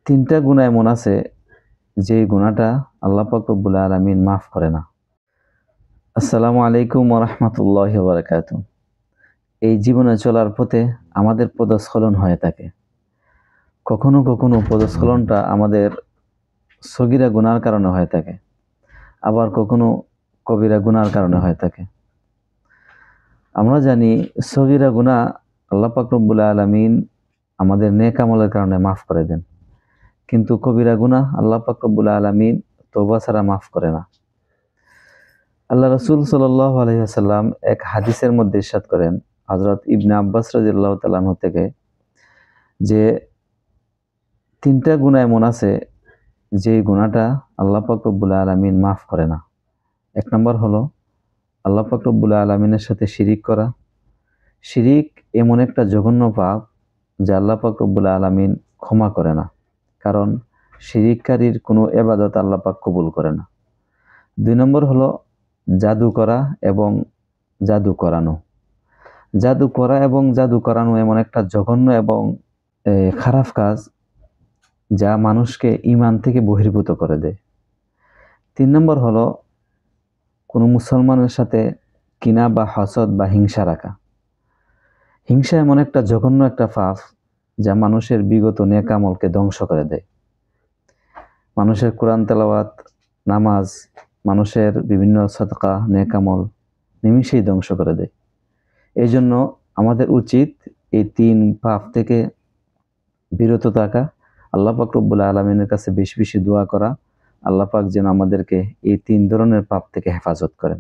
তিনটা গুনাহ এমন আছে যে গুনাহটা আল্লাহ পাক রব্বুল আলামিন মাফ করে না। আসসালামু আলাইকুম ওয়া রাহমাতুল্লাহি ওয়া বারাকাতুহু। এই জীবনে চলার পথে আমাদের পদস্খলন হয়ে থাকে। কখনো কখনো পদস্খলনটা আমাদের সগীরা গুনার কারণে হয়ে থাকে, আবার কখনো কবিরা গুনার কারণে হয়ে থাকে। আমরা জানি সগীরা গুনাহ আল্লাহ পাক রব্বুল আলামিন আমাদের নেক আমলের কারণে মাফ করে দেন, কিন্তু কবিরা গুনাহ আল্লাহ পাক রব্বুল আলামিন তওবা ছাড়া মাফ করে না। আল্লাহ রাসূল সাল্লাল্লাহু আলাইহি ওয়াসাল্লাম এক হাদিসের মধ্যে ইরশাদ করেন, হযরত ইবনে আব্বাস রাদিয়াল্লাহু তাআলা আনহু থেকে, যে তিনটা গুনাহ এমন আছে যে গুনাহটা আল্লাহ পাক রব্বুল আলামিন মাফ করে না। এক নম্বর হলো আল্লাহ পাক রব্বুল আলামিনের সাথে শিরিক করা। শিরিক এমন একটা জঘন্য পাপ যা আল্লাহ পাক রব্বুল আলামিন ক্ষমা করে না, কারণ শিরিককারীর কোনো ইবাদত আল্লাহ পাক কবুল করে না। দুই নম্বর হলো জাদু করা এবং জাদু করানো। জাদু করা এবং জাদু করানো এমন একটা জঘন্য এবং খারাপ কাজ যা মানুষকে ঈমান থেকে বহির্ভূত করে দেয়। তিন নম্বর হলো কোনো মুসলমানের সাথে কিনা বা হাসদ বা হিংসা রাখা। হিংসা এমন একটা জঘন্য একটা পাপ যা মানুষের বিগত নেক আমলকে ধ্বংস করে দেয়। মানুষের কোরআন তেলাওয়াত, নামাজ, মানুষের বিভিন্ন সাদকা নেক আমল নিমিষেই ধ্বংস করে দেয়। এই জন্য আমাদের উচিত এই তিন পাপ থেকে বিরত থাকা, আল্লাহ পাক রব্বুল আলামিনের কাছে বেশি বেশি দোয়া করা, আল্লাহ পাক যেন আমাদেরকে এই তিন ধরনের পাপ থেকে হেফাজত করেন।